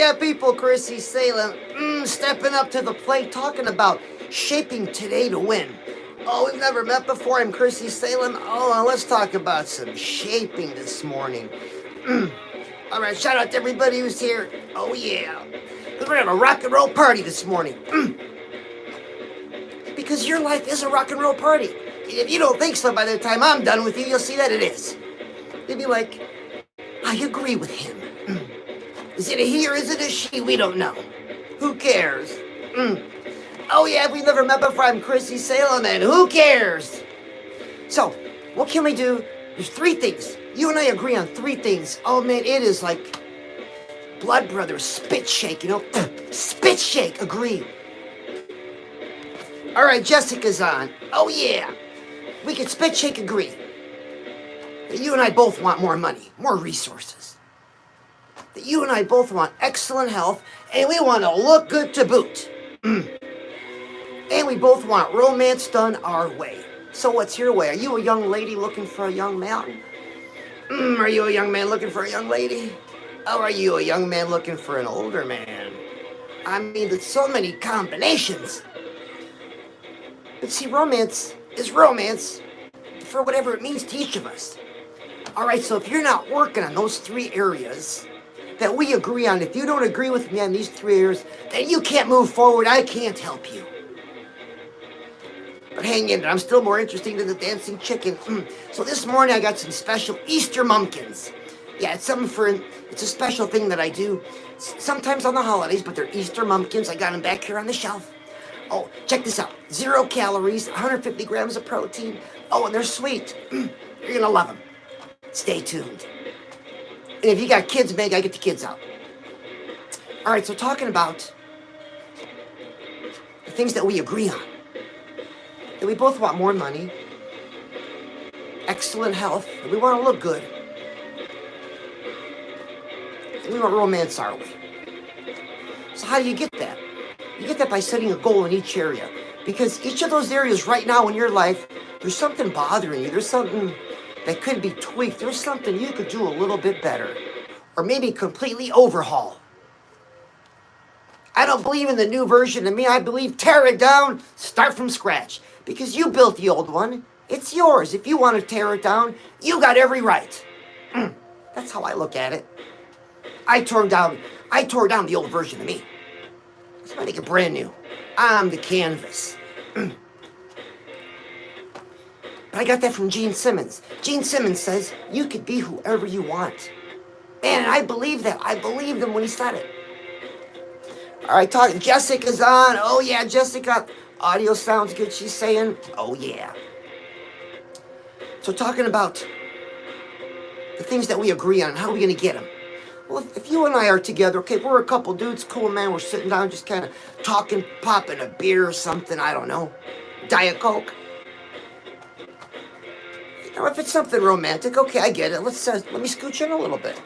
yeah, people, Chrissy Salem, stepping up to the plate, talking about shaping today to win. Oh, we've never met before. I'm Chrissy Salem. Oh, let's talk about some shaping this morning. All right, shout out to everybody who's here. Oh, yeah. Because we're having a rock and roll party this morning. Because your life is a rock and roll party. If you don't think so, by the time I'm done with you, you'll see that it is. You'll be like, I agree with him. Is it a he or is it a she? We don't know. Who cares? Oh yeah, we've never met before. I'm Chrissy Salem, and who cares? So, what can we do? There's 3 things. You and I agree on 3 things. Oh man, it is like blood brothers, spit shake, you know? Spit shake, agree. All right, Jessica's on. Oh yeah. We can spit shake, agree. That you and I both want more money, more resources. That you and I both want excellent health, and we want to look good to boot. And we both want romance done our way. So what's your way? Are you a young lady looking for a young man? Are you a young man looking for a young lady? Or are you a young man looking for an older man? I mean, there's so many combinations. But see, romance is romance for whatever it means to each of us. All right, so if you're not working on those 3 areas that we agree on, if you don't agree with me on these 3 areas, then you can't move forward. I can't help you. But hang in there. I'm still more interesting than the dancing chicken. So this morning I got some special Easter mumpkins. Yeah, it's a special thing that I do sometimes on the holidays, but they're Easter mumpkins. I got them back here on the shelf. Oh, check this out. 0 calories, 150 grams of protein. Oh, and they're sweet. You're going to love them. Stay tuned. And if you got kids, Meg, I get the kids out. All right, so talking about the things that we agree on. That we both want more money, excellent health, and we want to look good. And we want romance our way. So how do you get that? You get that by setting a goal in each area. Because each of those areas right now in your life, there's something bothering you. There's something that could be tweaked. There's something you could do a little bit better. Or maybe completely overhaul. I don't believe in the new version of me. I believe tear it down, start from scratch. Because you built the old one. It's yours. If you want to tear it down, you got every right. That's how I look at it. I tore down the old version of me. So I make it brand new. I'm the canvas. But I got that from Gene Simmons. Gene Simmons says, you could be whoever you want. And I believe that. I believed him when he said it. All right, Jessica's on. Oh, yeah, Jessica. Audio sounds good, she's saying. Oh, yeah. So talking about the things that we agree on, how are we going to get them? Well, if you and I are together, okay, we're a couple dudes, cool, man, we're sitting down just kind of talking, popping a beer or something, I don't know. Diet Coke. You know, if it's something romantic, okay, I get it. Let me scooch in a little bit.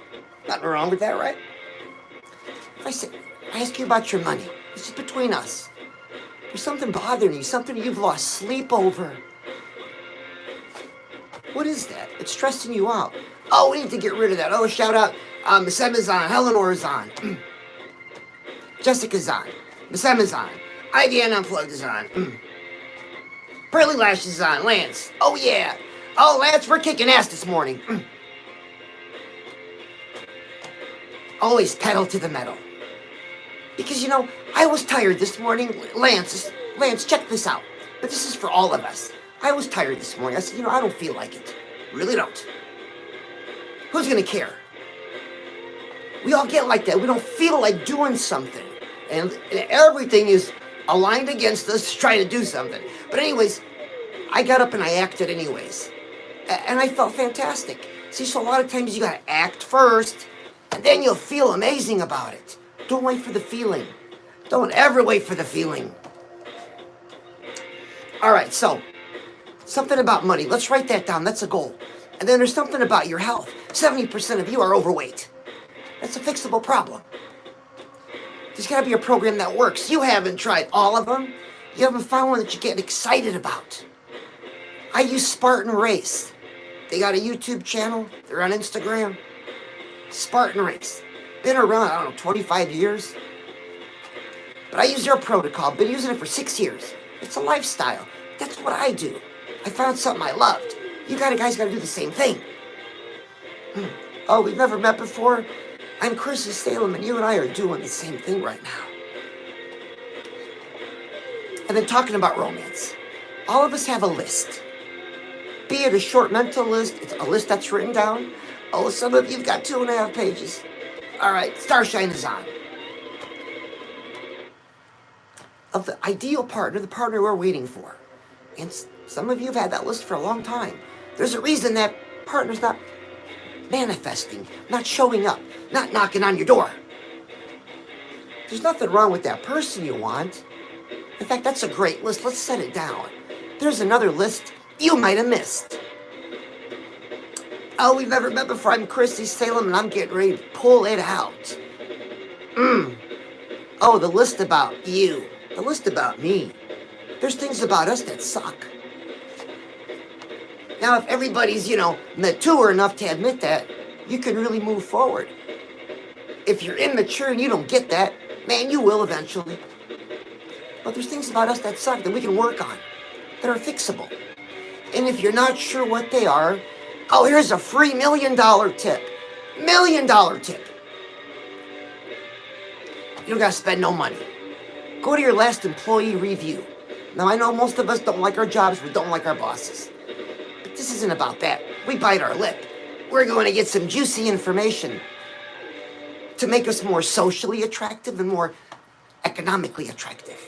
Nothing wrong with that, right? If I ask you about your money, this is between us. There's something bothering you, something you've lost sleep over. What is that? It's stressing you out. Oh, we need to get rid of that. Oh, shout out. Miss Emma's on. Eleanor's on. Jessica's on. Miss Emma's on. IVN Unplugged is on. Pearly Lash is on. Lance. Oh, yeah. Oh, Lance, we're kicking ass this morning. Always pedal to the metal. Because, you know, I was tired this morning. Lance, check this out. But this is for all of us. I was tired this morning. I said, you know, I don't feel like it. Really don't. Who's going to care? We all get like that. We don't feel like doing something. And everything is aligned against us trying to do something. But anyways, I got up and I acted anyways. And I felt fantastic. See, so a lot of times you got to act first, and then you'll feel amazing about it. Don't wait for the feeling. Don't ever wait for the feeling. All right, so something about money. Let's write that down. That's a goal. And then there's something about your health. 70% of you are overweight. That's a fixable problem. There's got to be a program that works. You haven't tried all of them. You haven't found one that you get excited about. I use Spartan Race. They got a YouTube channel. They're on Instagram. Spartan Race. Been around, I don't know, 25 years. But I use their protocol. Been using it for 6 years. It's a lifestyle. That's what I do. I found something I loved. You guys gotta do the same thing. Oh, we've never met before? I'm Chrissy Salem, and you and I are doing the same thing right now. And then talking about romance. All of us have a list. Be it a short mental list, it's a list that's written down. Oh, some of you've got 2.5 pages. All right, Starshine is on. Of the ideal partner, the partner we're waiting for. And some of you have had that list for a long time. There's a reason that partner's not manifesting, not showing up, not knocking on your door. There's nothing wrong with that person you want. In fact, that's a great list. Let's set it down. There's another list you might have missed. Oh, we've never met before. I'm Chrissy Salem, and I'm getting ready to pull it out. Oh, the list about you. The list about me. There's things about us that suck. Now, if everybody's, mature enough to admit that, you can really move forward. If you're immature and you don't get that, man, you will eventually. But there's things about us that suck that we can work on, that are fixable. And if you're not sure what they are, oh, here's a free $1 million tip. $1 million tip. You don't gotta spend no money. Go to your last employee review. Now, I know most of us don't like our jobs, we don't like our bosses. But this isn't about that. We bite our lip. We're going to get some juicy information to make us more socially attractive and more economically attractive.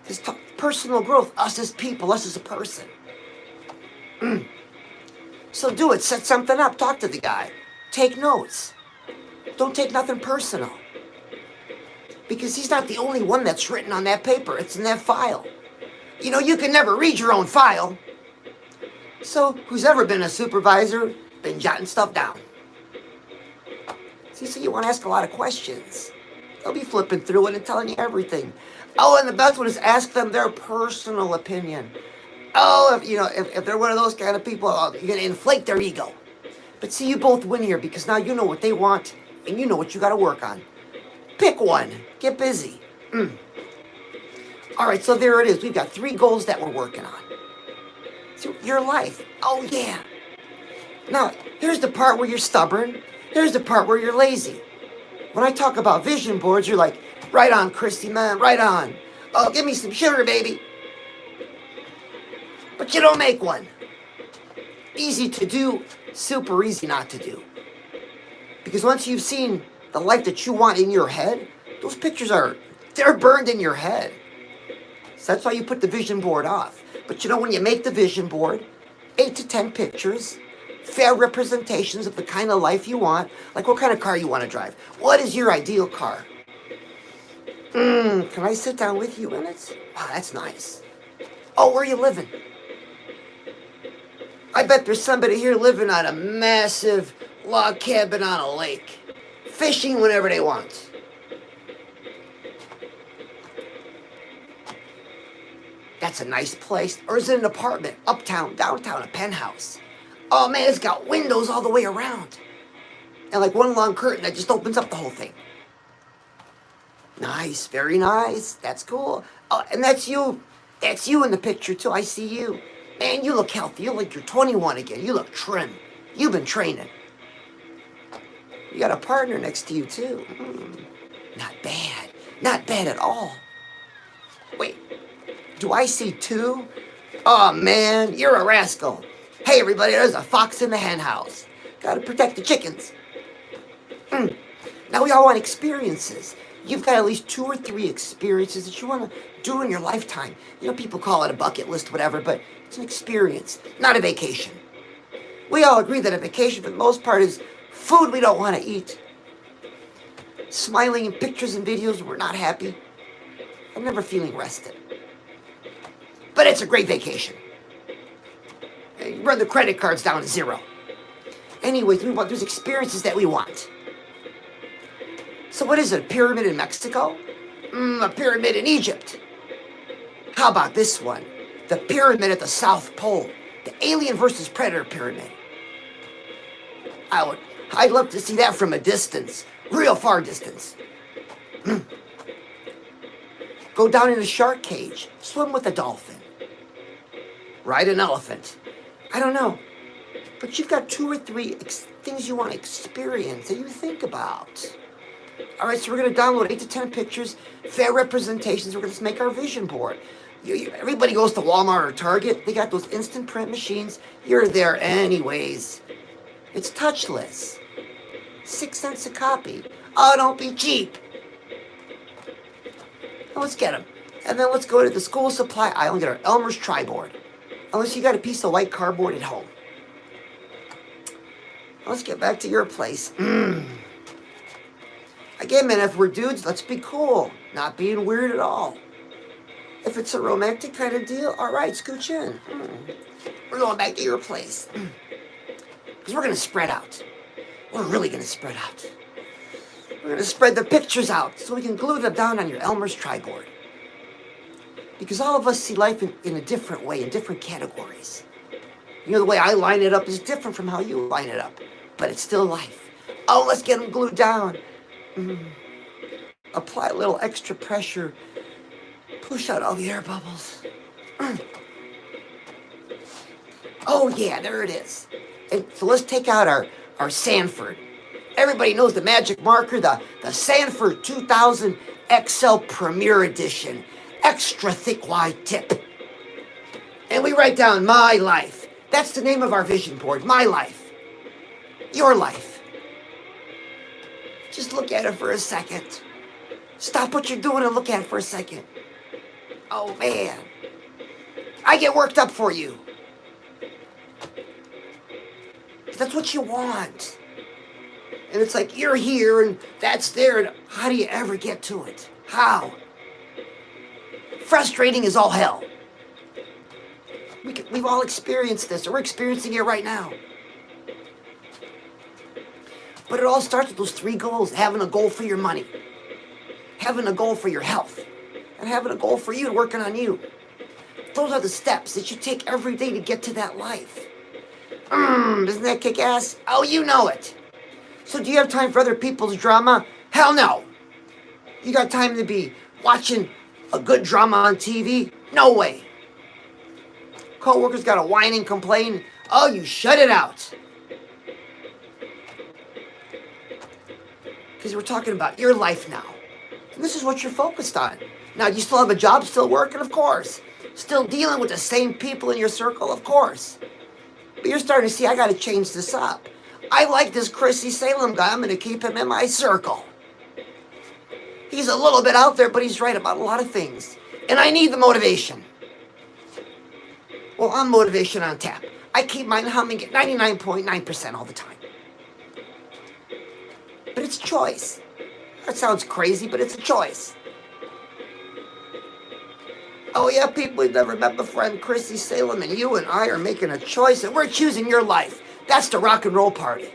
This personal growth, us as people, us as a person. So do it. Set something up. Talk to the guy. Take notes. Don't take nothing personal. Because he's not the only one that's written on that paper. It's in that file. You can never read your own file. So who's ever been a supervisor, been jotting stuff down? See, so you want to ask a lot of questions. They'll be flipping through it and telling you everything. Oh, and the best one is ask them their personal opinion. Oh, if they're one of those kind of people, you're going to inflate their ego. But see, you both win here because now you know what they want and you know what you got to work on. Pick one. Get busy. All right, so there it is. We've got 3 goals that we're working on. So your life. Oh, yeah. Now, here's the part where you're stubborn. Here's the part where you're lazy. When I talk about vision boards, you're like, right on, Christy, man, right on. Oh, give me some sugar, baby. But you don't make one. Easy to do, super easy not to do. Because once you've seen the life that you want in your head, those pictures they're burned in your head. So that's why you put the vision board off. But when you make the vision board, 8 to 10 pictures, fair representations of the kind of life you want, like what kind of car you want to drive. What is your ideal car? Can I sit down with you in it? Wow, that's nice. Oh, where are you living? I bet there's somebody here living on a massive log cabin on a lake, fishing whenever they want. That's a nice place. Or is it an apartment? Uptown, downtown, a penthouse. Oh man, it's got windows all the way around. And like one long curtain that just opens up the whole thing. Nice, very nice. That's cool. Oh, and that's you. That's you in the picture too. I see you. Man, you look healthy. You look like you're 21 again. You look trim. You've been training. You got a partner next to you too. Not bad. Not bad at all. Wait, do I see 2? Oh man, you're a rascal. Hey everybody, there's a fox in the hen house. Gotta protect the chickens. Now we all want experiences. You've got at least 2 or 3 experiences that you want to do in your lifetime. People call it a bucket list, whatever, but it's an experience, not a vacation. We all agree that a vacation, for the most part, is food we don't want to eat. Smiling in pictures and videos we're not happy. I'm never feeling rested. But it's a great vacation. You run the credit cards down to 0. Anyways, there's experiences that we want. So what is it, a pyramid in Mexico? A pyramid in Egypt. How about this one? The pyramid at the South Pole. The alien versus predator pyramid. I'd love to see that from a distance, real far distance. Go down in a shark cage, swim with a dolphin, ride an elephant. I don't know, but you've got 2 or 3 things you want to experience that you think about. All right, so we're going to download 8 to 10 pictures, fair representations. We're going to make our vision board. Everybody goes to Walmart or Target. They got those instant print machines. You're there anyways. It's touchless. 6 cents a copy. Oh, don't be cheap. Now let's get them. And then let's go to the school supply aisle and get our Elmer's tri-board. Unless you got a piece of white cardboard at home. Let's get back to your place. Again, man, if we're dudes, let's be cool. Not being weird at all. If it's a romantic kind of deal, all right, scooch in. We're going back to your place. Because we're going to spread out. We're really going to spread out. We're going to spread the pictures out so we can glue them down on your Elmer's tri-board. Because all of us see life in a different way, in different categories. You know, the way I line it up is different from how you line it up. But it's still life. Oh, let's get them glued down. Apply a little extra pressure. Push out all the air bubbles. Oh yeah, there it is. And so let's take out our Sanford. Everybody knows the magic marker, the Sanford 2000 XL Premier Edition. Extra thick wide tip. And we write down my life. That's the name of our vision board. My life. Your life. Just look at it for a second. Stop what you're doing and look at it for a second. Oh, man. I get worked up for you. That's what you want. And it's like you're here and that's there. And how do you ever get to it? How? Frustrating as all hell. We've all experienced this. Or we're experiencing it right now. But it all starts with those 3 goals. Having a goal for your money. Having a goal for your health. And having a goal for you and working on you. Those are the steps that you take every day to get to that life. Isn't that kick-ass? Oh, you know it. So do you have time for other people's drama? Hell no. You got time to be watching a good drama on TV? No way. Co-workers got to whine and complain. Oh, you shut it out. Because we're talking about your life now. And this is what you're focused on. Now, do you still have a job, still working? Of course. Still dealing with the same people in your circle? Of course. But you're starting to see, I got to change this up. I like this Chrissy Salem guy. I'm going to keep him in my circle. He's a little bit out there, but he's right about a lot of things. And I need the motivation. Well, I'm motivation on tap. I keep mine humming at 99.9% all the time. But it's a choice. That sounds crazy, but it's a choice. Oh yeah, people we've never met before. I'm Chrissy Salem, and you and I are making a choice, and we're choosing your life. That's the rock and roll party.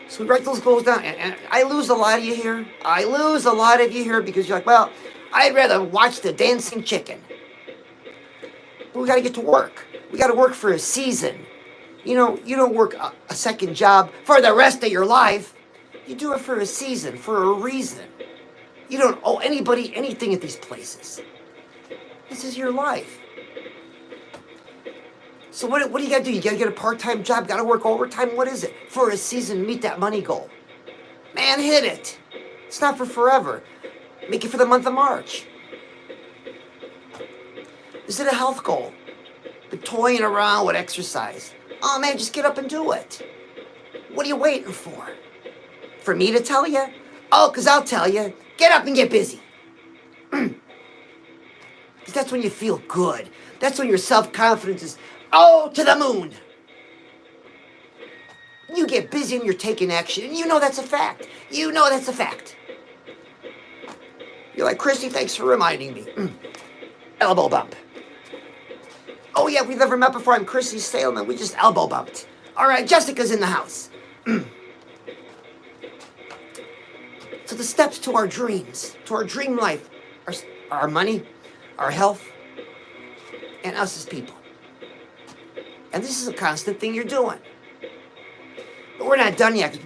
So we write those goals down, and I lose a lot of you here. I lose a lot of you here because you're like, well, I'd rather watch the dancing chicken. But we got to get to work. We got to work for a season. You know, you don't work a second job for the rest of your life. You do it for a season, for a reason. You don't owe anybody anything at these places. This is your life. So what do you got to do? You got to get a part-time job, got to work overtime? What is it? For a season, meet that money goal. Man, hit it. It's not for forever. Make it for the month of March. Is it a health goal? Been toying around with exercise. Oh man, just get up and do it. What are you waiting for? For me to tell you? Oh, because I'll tell you. Get up and get busy. Because that's when you feel good. That's when your self-confidence is, oh, to the moon. You get busy and you're taking action. And you know that's a fact. You know that's a fact. You're like, Chrissy, thanks for reminding me. Elbow bump. Oh yeah, we've never met before. I'm Chrissy Salem, and we just elbow bumped. All right, Jessica's in the house. So the steps to our dreams, to our dream life, are our money, our health, and us as people. And this is a constant thing you're doing. we're not done yet.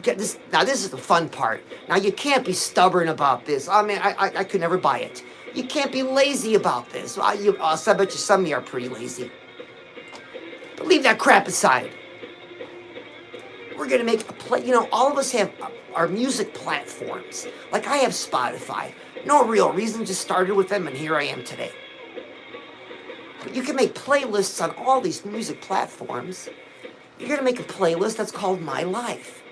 Now this is the fun part. Now you can't be stubborn about this. I mean, I could never buy it. You can't be lazy about this. I bet you some of you are pretty lazy. But leave that crap aside. We're gonna make a play. You know, all of us have our music platforms. Like I have Spotify. No real reason, just started with them, and here I am today. But you can make playlists on all these music platforms. You're going to make a playlist that's called My Life.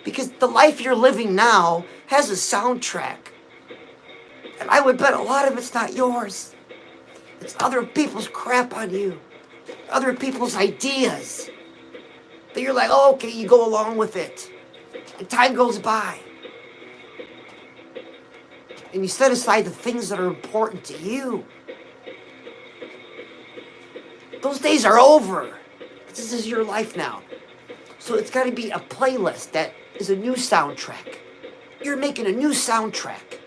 Because the life you're living now has a soundtrack. And I would bet a lot of it's not yours. It's other people's crap on you. Other people's ideas. That you're like, oh, okay, you go along with it. And time goes by. And you set aside the things that are important to you. Those days are over. This is your life now. So it's got to be a playlist that is a new soundtrack. You're making a new soundtrack.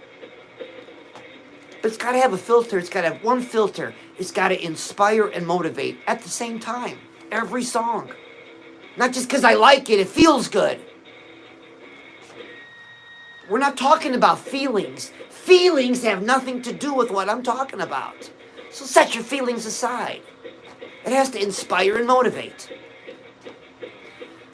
But it's got to have a filter. It's got to have one filter. It's got to inspire and motivate at the same time. Every song. Not just because I like it, it feels good. We're not talking about feelings. Feelings have nothing to do with what I'm talking about. So set your feelings aside. It has to inspire and motivate.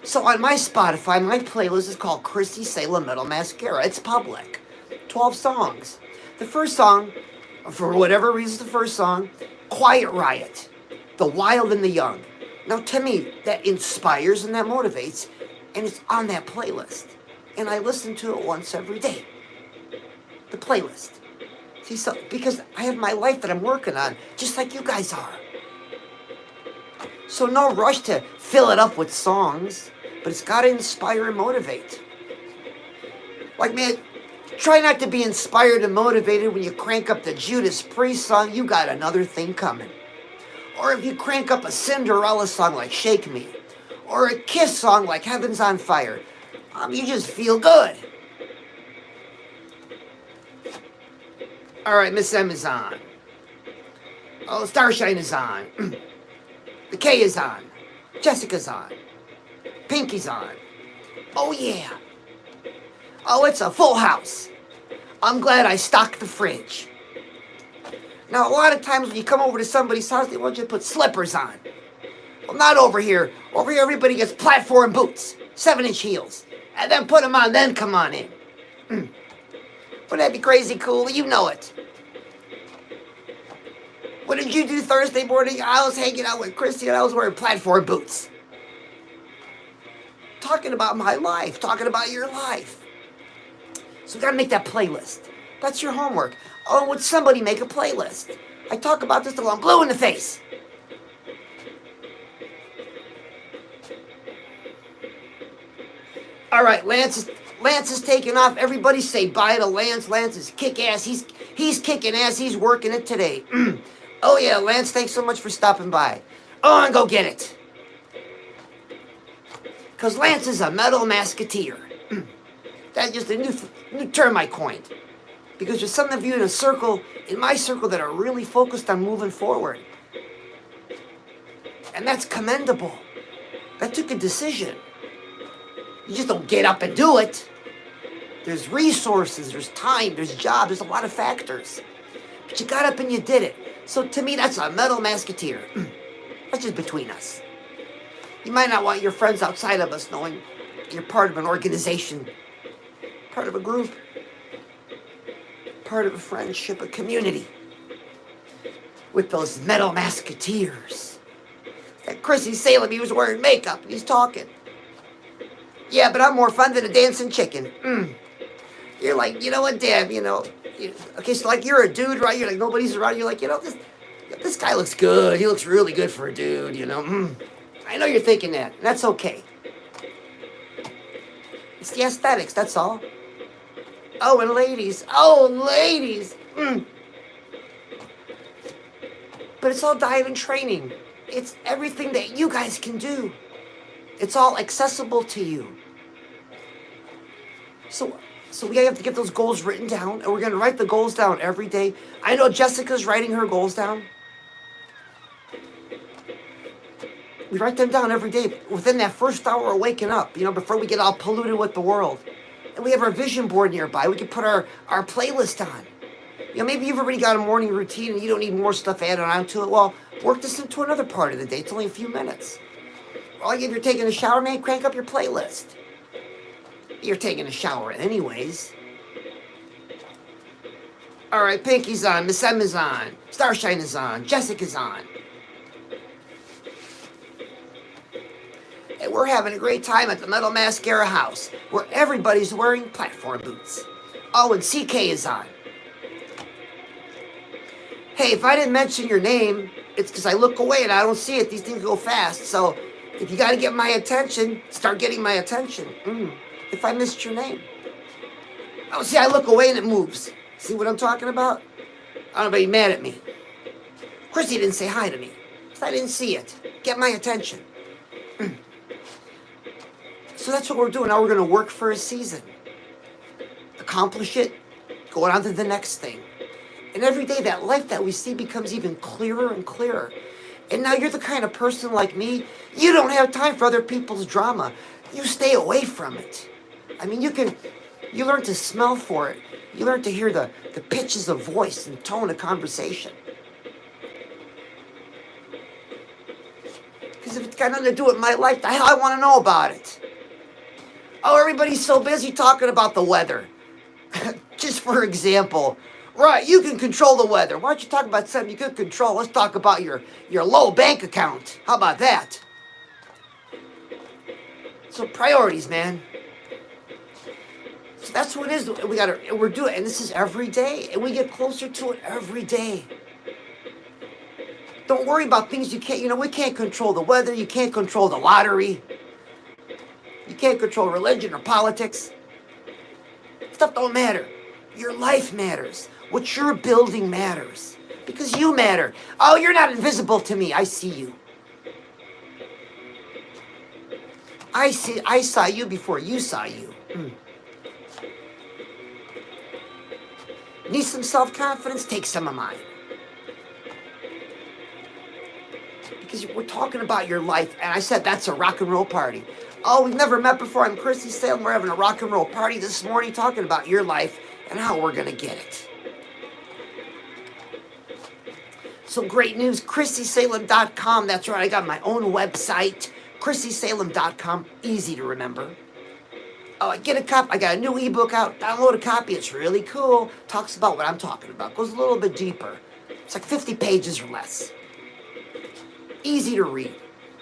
So on my Spotify, my playlist is called Chrissy Salem Metal Mascara. It's public. 12 songs. The first song, for whatever reason, the first song, Quiet Riot, The Wild and the Young. Now to me, that inspires and that motivates, and it's on that playlist. And I listen to it once every day. The playlist. See, so, because I have my life that I'm working on, just like you guys are. So no rush to fill it up with songs, but it's got to inspire and motivate. Like, man, try not to be inspired and motivated when you crank up the Judas Priest song, You Got Another Thing Coming. Or if you crank up a Cinderella song like Shake Me. Or a Kiss song like Heaven's on Fire. You just feel good. All right, Miss M is on. Oh, Starshine is on. The K is on. Jessica's on. Pinky's on. Oh, yeah. Oh, it's a full house. I'm glad I stocked the fridge. Now, a lot of times when you come over to somebody's house, they want you to put slippers on. Well, not over here. Over here, everybody gets platform boots, 7-inch heels, and then put them on, then come on in. Wouldn't that be crazy cool? You know it. What did you do Thursday morning? I was hanging out with Chrissy and I was wearing platform boots. Talking about my life, talking about your life. So we gotta make that playlist. That's your homework. Oh, would somebody make a playlist? I talk about this till I'm blue in the face. All right, Lance is taking off. Everybody say bye to Lance. Lance is kick-ass. He's kicking ass. He's working it today. Oh, yeah, Lance, thanks so much for stopping by. Oh, and go get it. Because Lance is a metal masketeer. That's just a new term I coined. Because there's some of you in my circle, that are really focused on moving forward. And that's commendable. That took a decision. You just don't get up and do it. There's resources, there's time, there's job, there's a lot of factors. But you got up and you did it. So to me, that's a metal masketeer. That's just between us. You might not want your friends outside of us knowing you're part of an organization, part of a group, part of a friendship, a community with those metal masketeers. That Chrissy Salem, he was wearing makeup and he's talking. Yeah, but I'm more fun than a dancing chicken. You're like, you know what, Deb, okay, so like you're a dude, right? You're like, nobody's around. You're like, this guy looks good. He looks really good for a dude, I know you're thinking that. That's okay. It's the aesthetics, that's all. Oh, and ladies. But it's all diet and training. It's everything that you guys can do. It's all accessible to you. So we have to get those goals written down, and we're going to write the goals down every day. I know Jessica's writing her goals down. We write them down every day within that first hour of waking up, before we get all polluted with the world. And we have our vision board nearby. We can put our playlist on. Maybe you've already got a morning routine and you don't need more stuff added onto it. Well, work this into another part of the day. It's only a few minutes. Or if you're taking a shower, man, crank up your playlist. You're taking a shower anyways. All right, Pinky's on, Miss M is on, Starshine is on, Jessica's on. And we're having a great time at the Metal Mascara House, where everybody's wearing platform boots. Oh, and CK is on. Hey, if I didn't mention your name, it's because I look away and I don't see it. These things go fast. So if you got to get my attention, start getting my attention. If I missed your name. Oh, see, I look away and it moves. See what I'm talking about? I don't know, be mad at me. Chrissy didn't say hi to me because I didn't see it. Get my attention. So that's what we're doing. Now we're going to work for a season. Accomplish it. Go on to the next thing. And every day that life that we see becomes even clearer and clearer. And now you're the kind of person like me, you don't have time for other people's drama. You stay away from it. I mean, you learn to smell for it. You learn to hear the pitches of voice and tone of conversation. Because if it's got nothing to do with my life, the hell I want to know about it. Oh, everybody's so busy talking about the weather. Just for example, right, you can control the weather. Why don't you talk about something you could control? Let's talk about your low bank account. How about that? So priorities, man. So that's what it is. We're doing it, and this is every day, and we get closer to it every day. Don't worry about things you can't, we can't control the weather, you can't control the lottery, you can't control religion or politics. Stuff don't matter. Your life matters. What you're building matters. Because you matter. Oh, you're not invisible to me. I see you. I saw you before you saw you. Need some self-confidence? Take some of mine. Because we're talking about your life, and I said that's a rock and roll party. Oh, we've never met before. I'm Chrissy Salem. We're having a rock and roll party this morning talking about your life and how we're going to get it. So great news, ChrissySalem.com. That's right, I got my own website, ChrissySalem.com. Easy to remember. Oh, I got a new ebook out. Download a copy. It's really cool. Talks about what I'm talking about. Goes a little bit deeper. It's like 50 pages or less. Easy to read.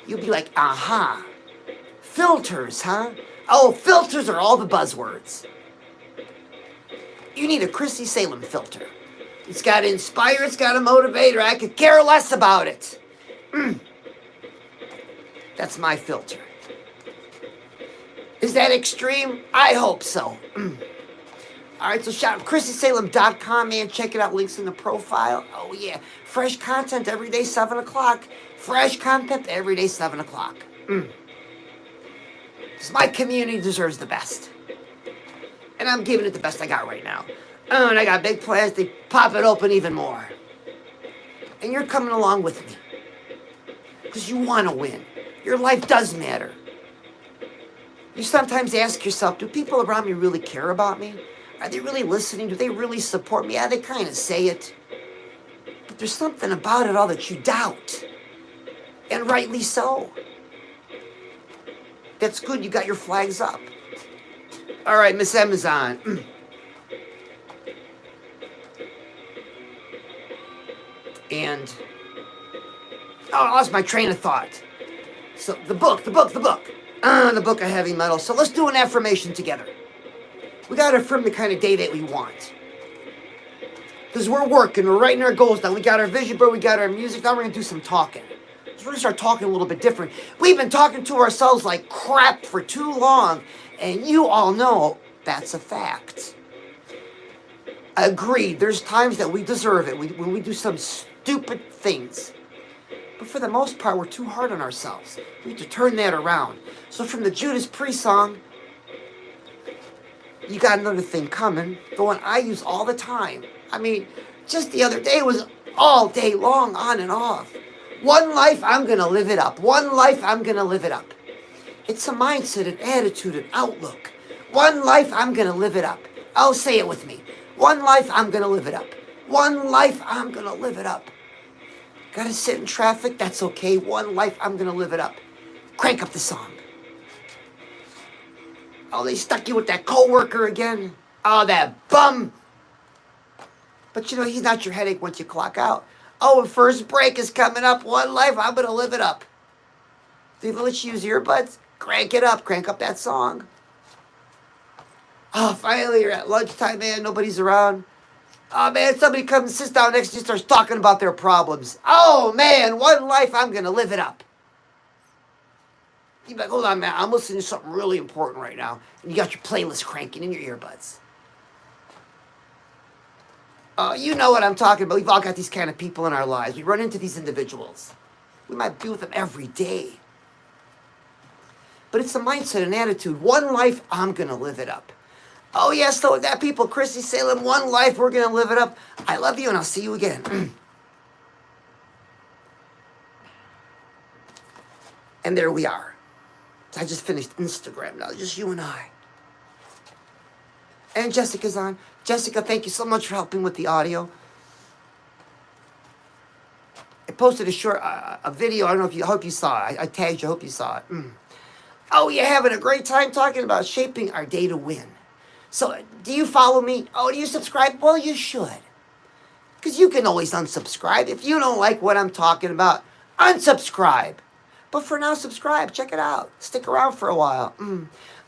You'll be like, aha. Filters, huh? Oh, filters are all the buzzwords. You need a Chrissy Salem filter. It's got to inspire, it's got to motivate, or I could care less about it. That's my filter. Is that extreme? I hope so. All right, so shout out ChrissySalem.com, man. Check it out. Links in the profile. Oh, yeah. Fresh content every day, 7 o'clock. Fresh content every day, 7 o'clock. Because my community deserves the best. And I'm giving it the best I got right now. Oh, and I got big plans to pop it open even more. And you're coming along with me. Because you want to win. Your life does matter. You sometimes ask yourself, do people around me really care about me? Are they really listening? Do they really support me? Yeah, they kind of say it. But there's something about it all that you doubt. And rightly so. That's good, you got your flags up. All right, Miss Amazon. And, I lost my train of thought. So, the book. The book of heavy metal. So let's do an affirmation together. We got to affirm the kind of day that we want. Because we're working, we're writing our goals down. We got our vision board, we got our music. Now we're going to do some talking. So we're going to start talking a little bit different. We've been talking to ourselves like crap for too long. And you all know that's a fact. Agreed. There's times that we deserve it. When we do some stupid things. But for the most part, we're too hard on ourselves. We need to turn that around. So from the Judas Priest song, you got another thing coming, the one I use all the time. I mean, just the other day was all day long, on and off. One life, I'm going to live it up. One life, I'm going to live it up. It's a mindset, an attitude, an outlook. One life, I'm going to live it up. Oh, say it with me. One life, I'm going to live it up. One life, I'm going to live it up. Gotta sit in traffic? That's okay. One life, I'm going to live it up. Crank up the song. Oh, they stuck you with that coworker again? Oh, that bum. But you know, he's not your headache once you clock out. Oh, and first break is coming up. One life, I'm going to live it up. They let you use earbuds? Crank it up. Crank up that song. Oh, finally, you're at lunchtime, man. Nobody's around. Oh, man, somebody comes and sits down next to you and starts talking about their problems. Oh, man, one life, I'm going to live it up. You're like, hold on, man, I'm listening to something really important right now. And you got your playlist cranking in your earbuds. You know what I'm talking about. We've all got these kind of people in our lives. We run into these individuals. We might be with them every day. But it's a mindset, an attitude. One life, I'm going to live it up. Oh, yes, so that people, Chrissy Salem, one life, we're going to live it up. I love you, and I'll see you again. And there we are. I just finished Instagram now, just you and I. And Jessica's on. Jessica, thank you so much for helping with the audio. I posted a short a video. I don't know if you, I hope you saw it. I tagged you. I hope you saw it. Oh, you're having a great time talking about shaping our day to win. So, do you follow me? Oh, do you subscribe? Well, you should. Because you can always unsubscribe. If you don't like what I'm talking about, unsubscribe. But for now, subscribe. Check it out. Stick around for a while.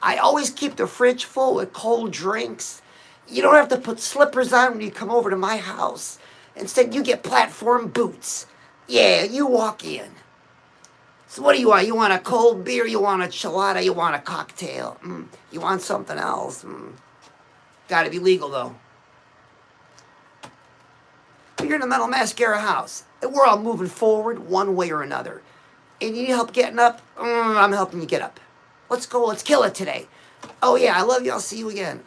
I always keep the fridge full with cold drinks. You don't have to put slippers on when you come over to my house. Instead, you get platform boots. Yeah, you walk in. So what do you want? You want a cold beer? You want a chilada? You want a cocktail? You want something else? Gotta be legal, though. You're in the Metal Mascara house. And we're all moving forward one way or another. And you need help getting up? I'm helping you get up. Let's go. Let's kill it today. Oh, yeah, I love you. I'll see you again.